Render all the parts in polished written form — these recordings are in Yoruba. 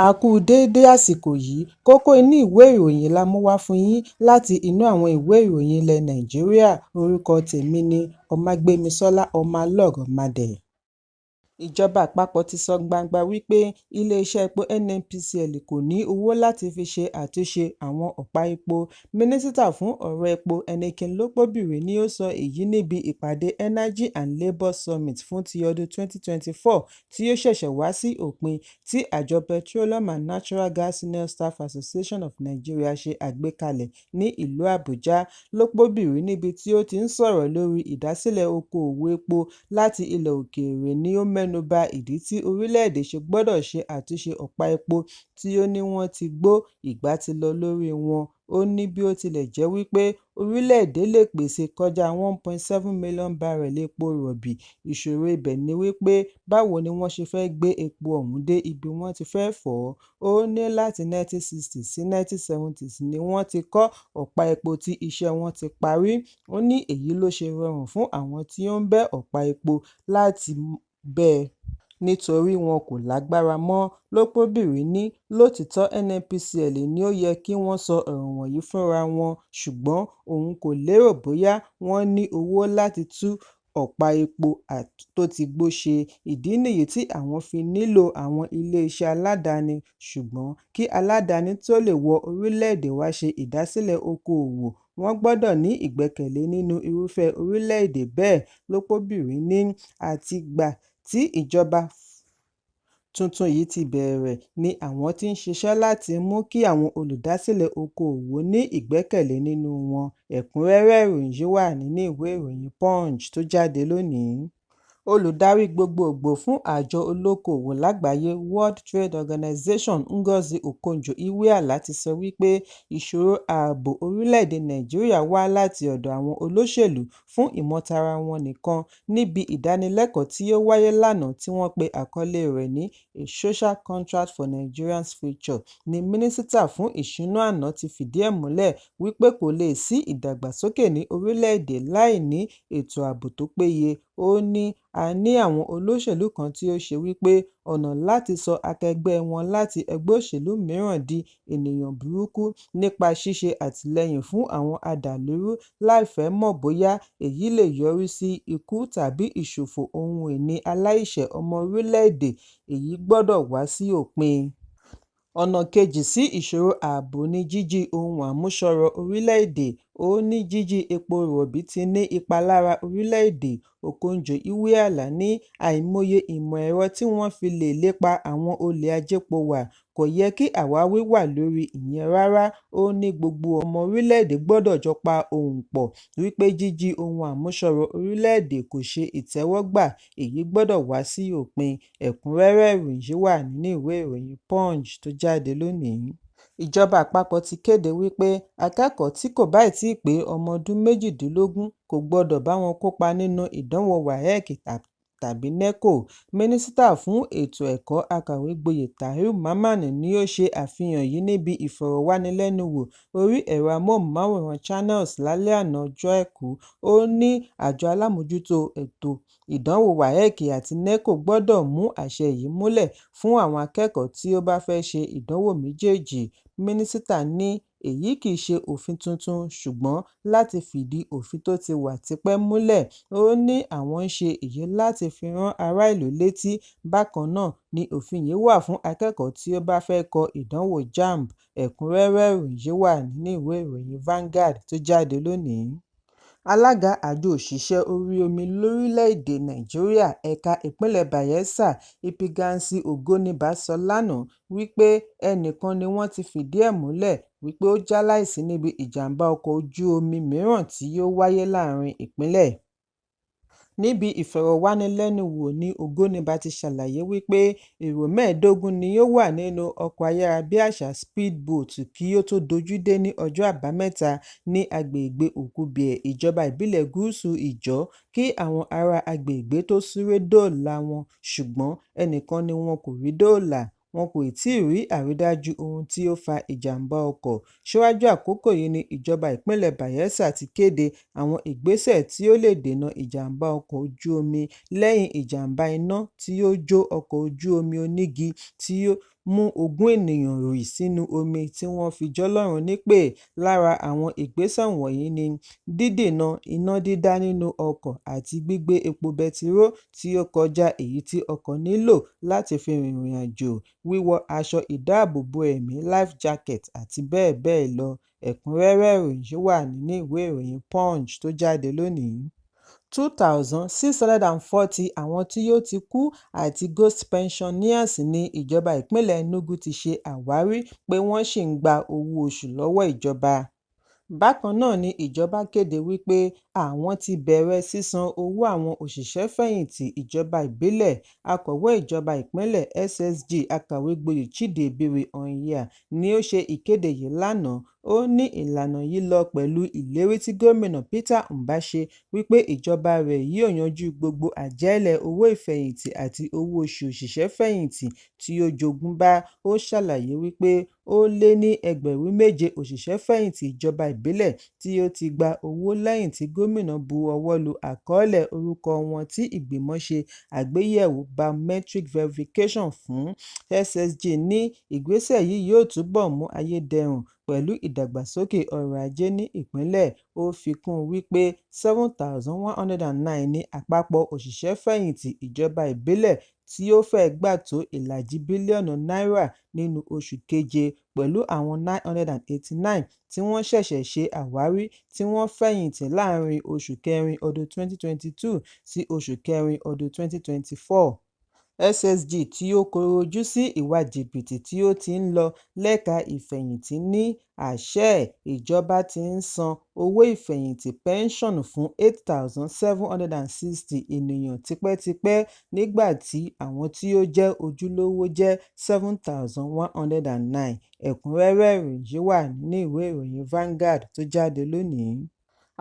A kú déédé àsìkò yìí, kókó inú ìwé ìròyìn la mú wá fún yín láti inú àwọn ìwé ìròyìn ilẹ̀ Nàìjíríà. Orúkọ tèmi ni Ọmágbémisọ́lá Ọmọlọ́rọ̀mọdẹ̀. Ìjọba àpapọ̀ ti sọ gbangba wípé iléeṣẹ́ epo NNPCL kò ní owó láti fi ṣe àtúnṣe àwọn ọ̀pá epo. Mínísítà fún ọ̀rọ̀ epo Ẹnikin Lópóbìrí ni ó sọ èyí níbi ìpàdé Energy and Labour Summit fún ti ọdún 2024 tí ó ṣẹ̀ṣẹ̀ wá sí òpin, tí àjọ Petroleum and Natural Gas Senior Staff Association of Nigeria ṣe àgbékalẹ̀ ní ìlú Àbújá. Lópóbìrí, níbi tí ó ti ń sọ̀rọ̀ lórí ìdásílẹ̀ okòòwò epo láti ilẹ̀ òkèèrè, ni ó mẹ́nuba ìdí tí orílẹ̀-èdè ṣe gbọ́dọ̀ ṣe àtúnṣe ọ̀pá epo tí ó ní wọ́n ti gbó, ìgbà ti lọ lórí wọn. Ó ní bí ó tilẹ̀ jẹ́ wípé orílẹ̀-èdè lè pèsè kọjá 1.7 million barrel epo rọ̀bì, ìṣòro ibẹ̀ ni wípé báwo ni wọ́n ṣe fẹ́ gbé epo ọ̀hún dé ibi wọ́n ti fẹ́ fọ̀ ọ́. Ó ní láti 1960 sí 1970 ni wọ́n ti kọ́ ọ̀pá epo tí iṣẹ́ wọn ti parí. Ó ní èyí ló ṣe rọrùn fún àwọn tí ó ń bẹ́ ọ̀pá epo láti bẹ́ ẹ nítorí wọn kò lágbára mọ́. Lópóbìrí ní lótìítọ́ NNPCL ni ó yẹ kí wọ́n sọ ọ̀rọ̀ wọ̀nyí fúnra wọn, ṣùgbọ́n òun kò lérò bóyá wọ́n ní owó láti tú ọ̀pá epo tó ti gbó ṣe. Ìdí nìyí tí àwọn fi nílò àwọn iléeṣẹ́ aládàáni, ṣùgbọ́n kí aládàáni tó lè wọ orílẹ̀-èdè wá ṣe ìdásílẹ̀ okòòwò, wọ́n gbọ́dọ̀ ní ìgbẹ́kẹ̀lé nínú irúfẹ́ orílẹ̀-èdè bẹ́ẹ̀. Lópóbìrí ní àtìgbà tí ìjọba tuntun yìí ti bẹ̀rẹ̀ ni àwọn ti ń ṣiṣẹ́ láti mú kí àwọn olùdásílẹ̀ okòòwò ní ìgbẹ́kẹ̀lé nínú wọn. Ẹ̀kúnrẹ́rẹ́ ìròyìn yìí wà nínú ìwé ìròyìn Punch tó jáde lónìí. Olùdarí gbogbogbò fún àjọ olókoòwò lágbàáyé World Trade Organization Ngozi Okonjo-Iweala ti sọ wípé ìṣòro ààbò orílẹ̀-èdè Nàìjíríà wá láti ọ̀dọ̀ àwọn olóṣèlú fún ìmọ̀tara wọn nìkan. Níbi ìdánilẹ́kọ̀ọ́ tí ó wáyé lánàá tí wọ́n pe àkọlé rẹ̀ ní A Social Contract for Nigeria's Future, ni mínísítà fún ìṣúná àná ti fìdí ẹ̀ múlẹ̀ wípé kò lè sí ìdàgbàsókè ní orílẹ̀-èdè láì ní ètò ààbò tó péye. Ó ní a ní àwọn olóṣèlú kan tí ó ṣe wípé ọ̀nà láti sọ akẹgbẹ́ wọn láti ẹgbẹ́ òṣèlú mìíràn di ènìyàn burúkú nípa ṣíṣe àtìlẹ́yìn fún àwọn adàlúrú láìfẹ́ mọ̀ bóyá èyí lè yọrí sí ikú tàbí ìṣòfò ohun ìní aláìṣẹ̀ ọmọ orílẹ̀-èdè. Èyí gbọ́dọ̀ wá sí òpin. Ọ̀nà kejì sí ìṣòro ààbò ni jíjí ohun àmúṣọrọ̀ orílẹ̀-èdè. Ó ní jíjí epo rọ̀bì ti ní ipa lára orílẹ̀-èdè. Okonjo-Iweala ní àìmọye ìmọ̀ ẹ̀rọ tí wọ́n fi lè lépa àwọn olè ajépo wà. Kò yẹ kí àwáwí wà lórí ìyẹn rárá. Ó ní gbogbo ọmọ orílẹ̀-èdè gbọ́dọ̀ jọ pa ohùn pọ̀ wípé jíjí ohun àmúṣọrọ̀ orílẹ̀-èdè kò ṣe ìtẹ́wọ́gbà. Èyí gbọ́dọ̀ wá sí òpin. Ẹ̀kúnrẹ́rẹ́ ìròyìn yìí wà nínú ìwé ìròyìn Punch tó jáde lónìí. Ìjọba àpapọ̀ ti kéde wípé akẹ́kọ̀ọ́ tí kò bá tíì pé ọmọ ọdún 18 kò gbọdọ̀ bá wọn kópa nínú ìdánwò WAEC tàbí NECO. Mínísítà fún ètò ẹ̀kọ́ akàwé gboyè Tahir Mamman ni ó ṣe àfihàn yìí níbi ìfọ̀rọ̀wánilẹ́nuwò orí ẹ̀rọ amóhùnmáwòrán Channels lálẹ́ àná ọjọ́ Àìkú. Ó ní àjọ alámòjútó ètò ìdánwò WAEC àti NECO gbọ́dọ̀ mú àṣẹ yìí múlẹ̀ fún àwọn akẹ́kọ̀ọ́ tí ó bá fẹ́ ṣe ìdánwò méjèèjì. Mínísítà ní èyí kìí ṣe òfin tuntun, ṣùgbọ́n láti fìdí òfin tó ti wà tipẹ́ múlẹ̀. Ó ní àwọn ń ṣe èyí láti fi rán ará ìlú létí. Bákan náà ni òfin yìí wà fún akẹ́kọ̀ọ́ tí ó bá fẹ́ kọ ìdánwò JAMB. Ẹ̀kúnrẹ́rẹ́ ìròyìn yìí wà nínú ìwé ìròyìn Vanguard tó jáde lónìí. Alága àjọ òṣìṣẹ́ orí omi lórílẹ̀-èdè Nàìjíríà ẹ̀ka ìpínlẹ̀ Bayelsa, Ipigansi Ogoniba sọ lánàá wípé ẹnìkan ni wọ́n ti fìdí ẹ̀ múlẹ̀ wípé ó jáláìsí níbi ìjàmbá ọkọ̀ ojú omi mìíràn tí ó wáyé láàrin ìpínlẹ̀. Níbi ìfọ̀rọ̀wánilẹ́nuwò ni Ogoniba ti ṣàlàyé wípé èrò 15 ni ó wà nínú ọkọ̀ ayárabíàṣá Speedboat kí ó tó dojú dé ní ọjọ́ Àbámẹ́ta ní agbègbè Òkùbíẹ̀, ìjọba ìbílẹ̀ Gúúsù Ìjọ́, kí àwọn ará agbègbè tó súré dóòlà wọn, ṣùgbọ́n ẹnìkan ni wọn kò rí dóòlà. Wọn kò tíì rí àrídájú ohun tí ó fa ìjàmbá ọkọ̀. Síwájú àkókò yìí ni ìjọba ìpínlẹ̀ Bayelsa ti kéde àwọn ìgbésẹ̀ tí ó lè dènà ìjàmbá ọkọ̀ ojú omi lẹ́yìn ìjàmbá iná tí ó jó ọkọ̀ ojú omi onígi tí ó mú ogún ènìyàn rì sínú omi tí wọ́n fi jọ́lọ́run nípè. Lára àwọn ìgbésẹ̀ wọ̀nyí ni dídènà iná dídá nínú ọkọ̀ àti gbígbé epo bẹtiró tí ó kọjá èyí tí ọkọ̀ nílò láti fi rìnrìn àjò, wíwọ aṣọ ìdáàbòbò ẹ̀mí life jacket àti bẹ́ẹ̀ bẹ́ẹ̀ lọ. Ẹ̀kúnrẹ́rẹ́ ìròyìn yìí wà nínú ìwé ìròyìn Punch tó jáde lónìí. 2,640 àwọn tí ó ti kú àti ghost pensioners ní ìjọba ìpínlẹ̀ Enugu ti ṣe àwárí pé wọ́n ṣì ń gba owó oṣù lọ́wọ́ ìjọba. Bákan náà ni ìjọba kéde wípé àwọn ti bẹ̀rẹ̀ sísan owó àwọn òṣìṣẹ́-fẹ̀yìntì ìjọba ìbílẹ̀. Akọ̀wé ìjọba ìpínlẹ̀ SSG Akàwé-gboyè Chidebere Onyia ni ó ṣe ìkéde yìí lánàá. Ó ní ìlànà yìí lọ pẹ̀lú ìlérí tí gómìnà Peter Mbah ṣe wípé ìjọba rẹ̀ yóò yanjú gbogbo àjẹ́lẹ̀ owó ìfẹ̀yìntì àti owó oṣù òṣìṣẹ́-fẹ̀yìntì tí ó jogúnbá. Ó ṣàlàyé wípé ó lé ní 7,000 òṣìṣẹ́-fẹ̀yìntì ìjọba ìbílẹ̀ tí ó ti gba owó lẹ́yìn tí gómìnà bu ọwọ́ lu àkọọ́lẹ̀ orúkọ wọn tí ìgbìmọ̀ ṣe àgbéyẹ̀wò biometric verification fún. SSG ní ìgbésẹ̀ yìí yóò túbọ̀ mú ayé dẹrùn pẹ̀lú ìdàgbàsókè ọrọ̀ ajé ní ìpínlẹ̀. Ó fi kún un wípé 7,109 ní àpapọ̀ òṣìṣẹ́-fẹ̀yìntì ìjọba ìbílẹ̀ tí ó fẹ́ẹ̀ gbà tó ìlàjì bílíọ̀nù náírà nínú oṣù keje, pẹ̀lú àwọn 989 tí wọ́n ṣẹ̀ṣẹ̀ ṣe àwárí tí wọ́n fẹ̀yìntì láàárín oṣù kẹrin ọdún 2022 sí oṣù kẹrin ọdún 2024. SSG tí ó kọ̀rọ̀ ojú sí ìwà jìbìtì tí ó ti ń lọ lẹ́ka ìfẹ̀yìntì ní àṣẹ ìjọba ti ń san owó ìfẹ̀yìntì pẹ́ńsọ̀nù fún 8,760 ènìyàn tipẹ́tipẹ́ nígbà tí àwọn tí ó jẹ́ ojúlówó jẹ́ 7,109. Ẹ̀kúnrẹ́rẹ́ ìròyìn yìí wà nínú ìwé ìròyìn Vanguard tó jáde lónìí.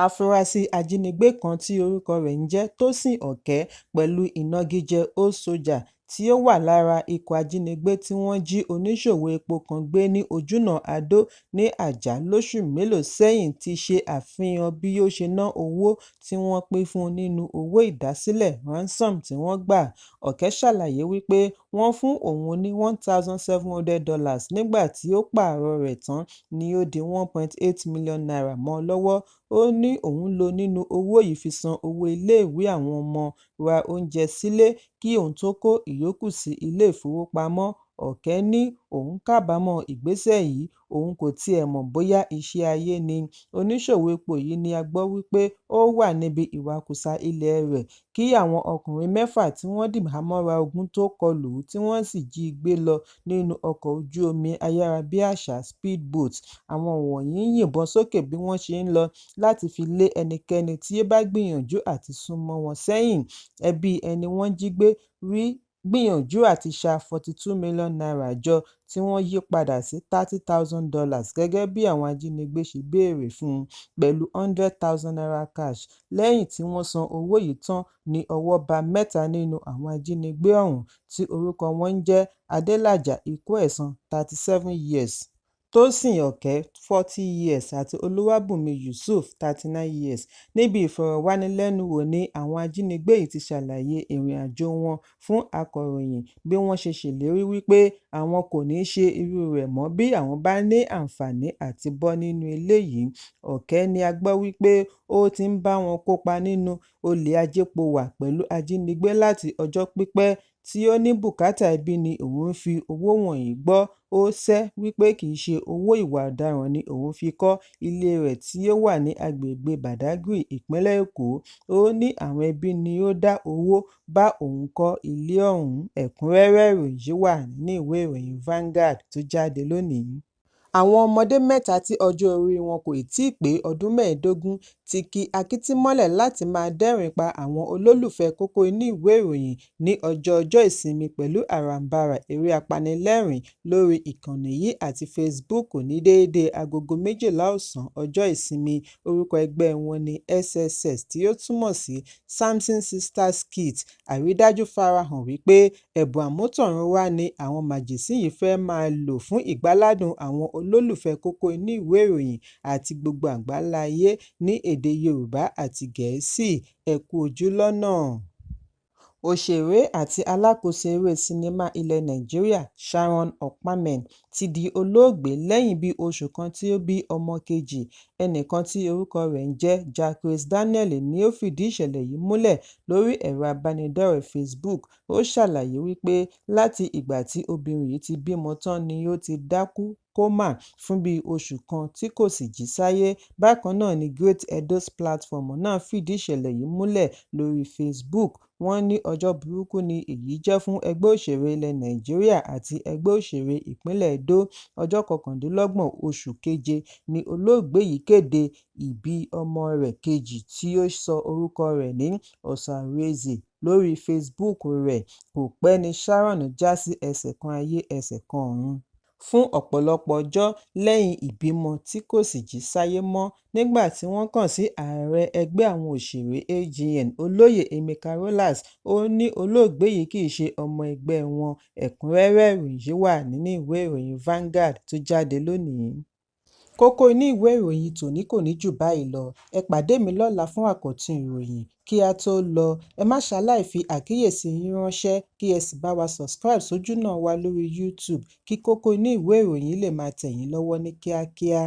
Afurasí ajínigbé kan tí orúkọ rẹ̀ ń jẹ́ Tósìn Ọ̀kẹ́ pẹ̀lú ìnagijẹ Old Soldier tí ó wà lára ikọ̀ ajínigbé tí wọ́n jí oníṣòwò epo kan gbé ní ojúnà Adó ní Àjà lóṣù mélòó sẹ́yìn ti ṣe àfihàn bí ó ṣe ná owó tí wọ́n pín fún nínú owó ìdásílẹ̀ ransom tí wọ́n gbà. Ọ̀kẹ́ ṣàlàyé wípé wọ́n fún òun ní $1,700 nígbà tí ó pààrọ̀ rẹ̀ tán ni ó di $1.8 million mọ́ lọ́wọ́. Ó ní òun lò nínú owó yìí fi san owó iléèwé àwọn ọmọ, ra oúnjẹ sílé kí òun tó kó ìyókù sí ilé ìfowópamọ́. Ọ̀kẹ́ ní òun kábàámọ̀ ìgbésẹ̀ yìí, òun kò tiẹ̀ mọ̀ bóyá iṣẹ́ ayé ni. Oníṣòwò epo yìí ni a gbọ́ wípé ó wà níbi ìwakùsà ilẹ̀ rẹ̀ kí àwọn ọkùnrin 6 tí wọ́n dìhámọ́ra ogun tó kọlù ú tí wọ́n sì jí i gbé lọ nínú ọkọ̀ ojú omi ayárabíàṣá speedboat. Àwọn wọ̀nyí yìnbọn sókè bí wọ́n ṣe ń lọ láti fi lé ẹnikẹ́ni tí ó bá gbìyànjú àti súnmọ́ wọn sẹ́yìn. Ẹbí ẹni wọ́n jí gbé rí gbìyànjú àti ṣa $42 million jọ tí wọ́n yí padà sí $30,000 gẹ́gẹ́ bí àwọn ajínigbé ṣe béèrè fún un, pẹ̀lú $100,000 cash. Lẹ́yìn tí wọ́n san owó yìí tán ni ọwọ́ bá 3 nínú àwọn ajínigbé ọ̀hún tí orúkọ wọn ń jẹ́ Adélàjà Ikúẹ̀san 37 years, Tósìn Ọ̀kẹ́ 40 years àti Olúwàbùnmi Yusuf 39 years. Níbi ìfọ̀rọ̀wánilẹ́nuwò ni àwọn ajínigbé yìí ti ṣàlàyé ìrìn àjò wọn fún akọ̀ròyìn bí wọ́n ṣe ṣèlérí wípé àwọn kò ní ṣe irú rẹ̀ mọ́ bí àwọn bá ní àǹfààní àti bọ́ nínú eléyìí. Ọ̀kẹ́ ni a gbọ́ wípé ó ti ń bá wọn kópa nínú olè ajépo-wà pẹ̀lú ajínigbé láti ọjọ́ pípẹ́ tí ó ní bùkátà ẹbí ni òun fi owó wọ̀nyí gbọ́. Ó ṣẹ́ wípé kì í ṣe owó ìwà ọ̀daràn ni òun fi kọ́ ilé rẹ̀ tí ó wà ní agbègbè Badagry, ìpínlẹ̀ Èkó. Ó ní àwọn ẹbí ni ó dá owó bá òun kọ́ ilé ọ̀hún. Ẹ̀kúnrẹ́rẹ́ ìròyìn yìí wà nínú ìwé ìròyìn Vanguard tó jáde lónìí. Àwọn ọmọdé 3 tí ọjọ́ orí wọn kò tíì pé ọdún 15 ti ki akíntí-mọ́lẹ̀ láti máa dẹ́rìn pa àwọn olólùfẹ́ kókó inú ìwé ìròyìn ní ọjọ́ ìsinmi pẹ̀lú àràǹbarà eré apanilẹ́rìn lórí ìkànnì yìí àti Facebook ní déédéé agogo 12 ọ̀sán ọjọ́ ìsinmi. Orúkọ ẹgbẹ́ wọn ni SSS tí ó túmọ̀ sí Samson Sisters Kids. Àrídájú farahàn wípé ẹ̀bùn àmútọ̀runwá ni àwọn màjèṣín yìí fẹ́ máa lò fún ìgbáládùn àwọn olólùfẹ́ kókó inú ìwé ìròyìn àti gbogbo àgbáńlá ayé ní èdè Yorùbá àti Gẹ̀ẹ́sì. Ẹ kú ojú lọ́nà. Òṣèré àti alákòóso eré sinimá ilẹ̀ Nàìjíríà Sharon Oppamen ti di olóògbé lẹ́yìn bíi oṣù kan tí ó bí ọmọ kejì. Ẹnìkan tí orúkọ rẹ̀ ń jẹ́ Jacqueline Daniel ni ó fìdí ìṣẹ̀lẹ̀ yìí múlẹ̀ lórí ẹ̀rọ abánidọ́rẹ̀ẹ́ Facebook. Ó ṣàlàyé wípé láti ìgbà tí obìnrin yìí ti bímọ tán ni ó ti dákú kómà fún bíi oṣù kan tí kò sì jí sáyé. Bákan náà ni Great Edos Platform náà fìdí ìṣẹ̀lẹ̀ yìí múlẹ̀ lórí Facebook. Wọ́n ní ọjọ́ burúkú ni èyí jẹ́ fún ẹgbẹ́ òṣèré ilẹ̀ Nàìjíríà àti ẹgbẹ́ òṣèré ìpínlẹ̀ Edo. Ọjọ́ 29 oṣù keje ni olóògbé yìí kéde ìbí ọmọ rẹ̀ kejì tí ó sọ orúkọ rẹ̀ ní Osarueze lórí Facebook rẹ̀. Kò pẹ́ ni Sharon já sí ẹsẹ̀ kan ayé ẹsẹ̀ kan ọ̀run fún ọ̀pọ̀lọpọ̀ ọjọ́ lẹ́yìn ìbímọ tí kò sì jí sáyé mọ́. Nígbà tí wọ́n kàn sí ààrẹ ẹgbẹ́ àwọn òṣèré AGN olóyè Emeka Rollas, ó ní olóògbé yìí kì í ṣe ọmọ ẹgbẹ́ wọn. Ẹ̀kúnrẹ́rẹ́ ìròyìn yìí wà nínú ìwé ìròyìn Vanguard tó jáde lónìí. Kókó inú ìwé ìròyìn tòní kò ní jù báyìí lọ. Ẹ pàdé mi lọ́la fún àkọ́tún ìròyìn. Kí a tó lọ, ẹ má ṣaláì fi àkíyèsí yín ránṣẹ́ kí ẹ sì bá wa subscribe sójú náà wa lórí YouTube kí kókó inú ìwé ìròyìn lè máa tẹ̀ yín lọ́wọ́ ní kíákíá.